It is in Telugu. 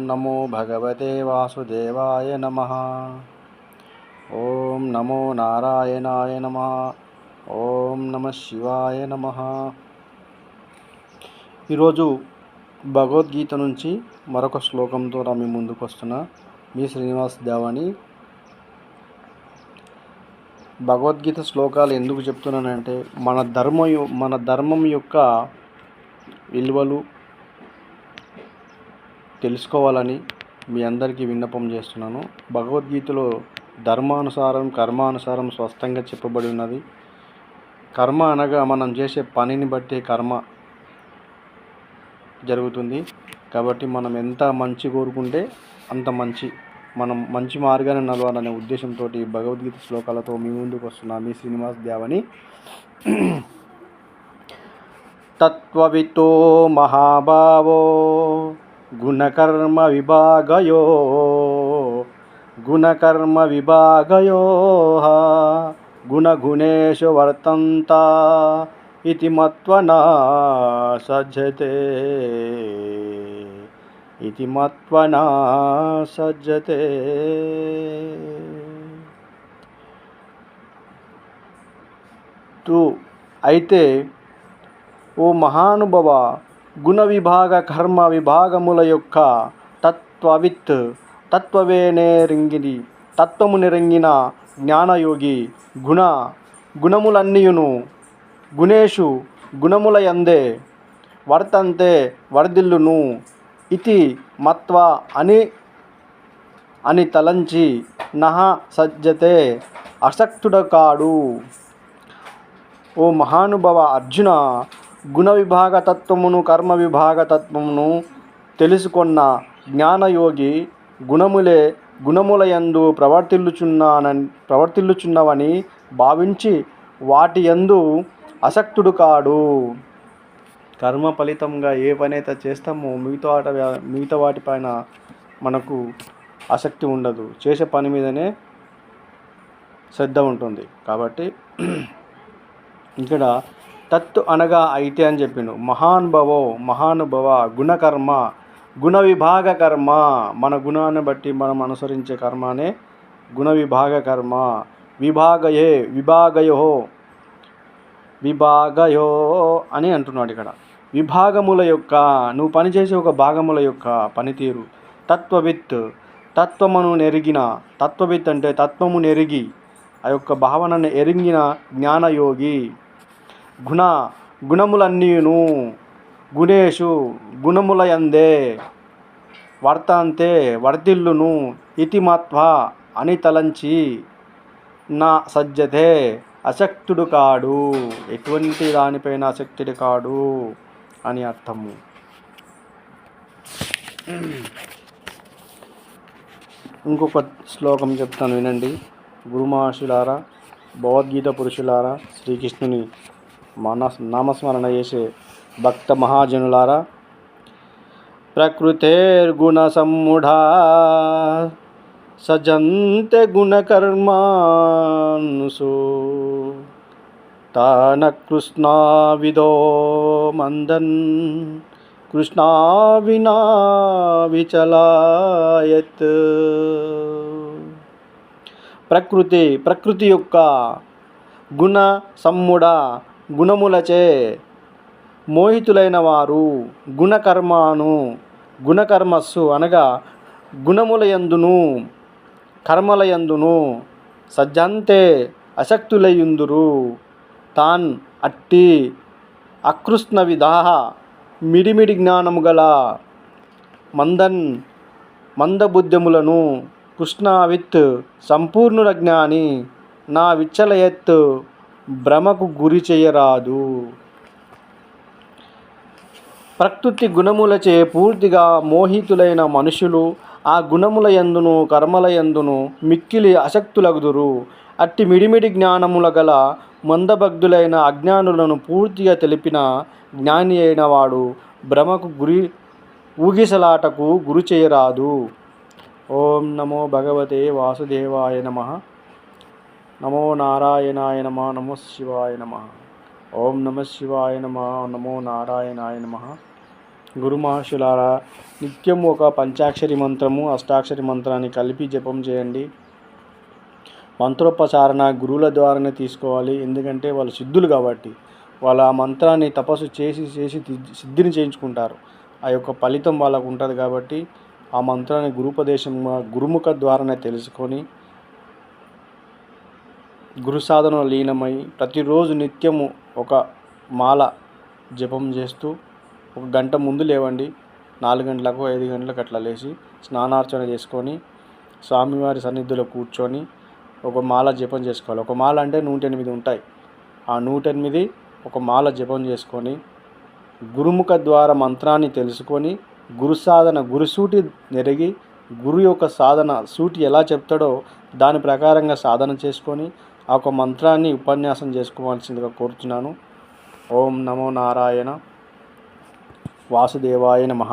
నమో భగవతే వాసుదేవాయ నమః. ఓం నమో నారాయణాయ నమః. ఓం నమః శివాయ నమః. ఈరోజు భగవద్గీత నుంచి మరొక శ్లోకంతో మీ ముందుకు వస్తున్నా. మీ శ్రీనివాస్ దేవాని. భగవద్గీత శ్లోకాలు ఎందుకు చెప్తున్నానంటే మన ధర్మం యొక్క విలువలు తెలుసుకోవాలని మీ అందరికీ విన్నపం చేస్తున్నాను. భగవద్గీతలో ధర్మానుసారం కర్మానుసారం స్పష్టంగా చెప్పబడి ఉన్నది. కర్మ అనగా మనం చేసే పనిని బట్టి కర్మ జరుగుతుంది. కాబట్టి మనం ఎంత మంచి కోరుకుంటే అంత మనం మంచి మార్గాన్ని నడవాలనే ఉద్దేశంతో భగవద్గీత శ్లోకాలతో మీ ముందుకు వస్తున్నా. మీ శ్రీనివాస్ దేవని. తత్వవితో మహాభావో గుణకర్మ విభాగయో గుణగుణేషు వర్తంత ఇతి మత్వ నా సజ్జతే. అయితే ఓ మహానుభవ, గుణ విభాగ కర్మ విభాగముల యొక్క తత్వము నెరింగిన జ్ఞానయోగి గుణములన్నీయును గుణేషు గుణముల యందే వర్తంతే వర్ధిల్లును ఇతి మత్వ అని తలంచి నహ సజ్జతే అసక్తుడ కాడు. ఓ మహానుభవ అర్జున, గుణ విభాగ తత్వమును కర్మ విభాగ తత్వమును తెలుసుకొన్న జ్ఞానయోగి గుణముల యందు ప్రవర్తిల్లుచున్నవని భావించి వాటి యందు అసక్తుడు కాడు. కర్మ ఫలితంగా ఏ పనైతే చేస్తామో మిగతా వాటిపైన మనకు ఆసక్తి ఉండదు. చేసే పని మీదనే శ్రద్ధ ఉంటుంది. కాబట్టి ఇక్కడ తత్తు అనగా అయితే అని చెప్పిండు. మహానుభవ గుణ విభాగ కర్మ, మన గుణాన్ని బట్టి మనం అనుసరించే కర్మనే గుణ విభాగ కర్మ. విభాగయో అని అంటున్నాడు ఇక్కడ. విభాగముల యొక్క నువ్వు పనిచేసే ఒక భాగముల యొక్క పనితీరు. తత్వమును నెరిగిన, తత్వవిత్ అంటే తత్వము నెరిగి ఆ యొక్క భావనను ఎరిగిన జ్ఞానయోగి గుణములన్నీయును గుణేషు గుణముల యందే వర్తంతే వర్ధిల్లును ఇతి మత్వ అని తలంచి నా సజ్జతే అశక్తుడు కాడు, ఎటువంటి దానిపైన అశక్తుడు కాడు అని అర్థము. ఇంకొక శ్లోకం చెప్తాను వినండి. గురుమహర్షులారా, భగవద్గీత పురుషులారా, శ్రీకృష్ణుని నామస్మరణ చేసే భక్త మహాజనులారా, ప్రకృతేర్గుణ సమ్ముఢా సజంతే గుణకర్మాన్సు తాన కృష్ణావిదో మందన్ కృష్ణా వినా విచలాయత్. ప్రకృతి యొక్క గుణ సమ్ముడ గుణములచే మోహితులైన వారు గుణకర్మస్సు అనగా గుణములయందును కర్మలయందును సజ్జంతే అశక్తులయుందురు. తాన్ అట్టి అకృష్ణ విదాహ మిడిమిడి జ్ఞానము గల మందబుద్ధములను కృష్ణావిత్ సంపూర్ణుల జ్ఞాని నా విచ్చలయత్ భ్రమకు గురి చేయరాదు. ప్రకృతి గుణములచే పూర్తిగా మోహితులైన మనుషులు ఆ గుణముల యందును కర్మల యందును మిక్కిలి అశక్తులగుదురు. అట్టి మిడిమిడి జ్ఞానముల గల మందభక్తులైన అజ్ఞానులను పూర్తిగా తెలిపిన జ్ఞాని అయిన వాడు భ్రమకు ఊగిసలాటకు గురి చేయరాదు. ఓం నమో భగవతే వాసుదేవాయ నమః. నమో నారాయణాయ నమః. నమో శివాయ నమః. ఓం నమః శివాయ నమః. నమో నారాయణాయ నమః. గురు మహర్షులారా, నిత్యం ఒక పంచాక్షరి మంత్రము, అష్టాక్షరి మంత్రాన్ని కలిపి జపం చేయండి. మంత్రోపచారణ గురువుల ద్వారానే తీసుకోవాలి. ఎందుకంటే వాళ్ళు సిద్ధులు కాబట్టి వాళ్ళ ఆ మంత్రాన్ని తపస్సు చేసి సిద్ధిని చేయించుకుంటారు. ఆ యొక్క ఫలితం వాళ్ళకు ఉంటుంది కాబట్టి ఆ మంత్రాన్ని గురుముఖ ద్వారానే తెలుసుకొని గురు సాధనలో లీనమై ప్రతిరోజు నిత్యము ఒక మాల జపం చేస్తూ 1 గంట ముందు లేవండి. 4 గంటలకు 5 గంటలకు అట్లా లేచి స్నానార్చన చేసుకొని స్వామివారి సన్నిధిలో కూర్చొని ఒక మాల జపం చేసుకోవాలి. ఒక మాల అంటే 108 ఉంటాయి. ఆ 108 ఒక మాల జపం చేసుకొని గురుముఖ ద్వారా మంత్రాన్ని తెలుసుకొని గురుసూటి నెరిగి గురు యొక్క సాధన సూటి ఎలా చెప్తాడో దాని ప్రకారంగా సాధన చేసుకొని ఆ ఒక మంత్రాన్ని ఉపన్యాసం చేసుకోవాల్సిందిగా కోరుతున్నాను. ఓం నమో నారాయణ. వాసుదేవాయ నమః.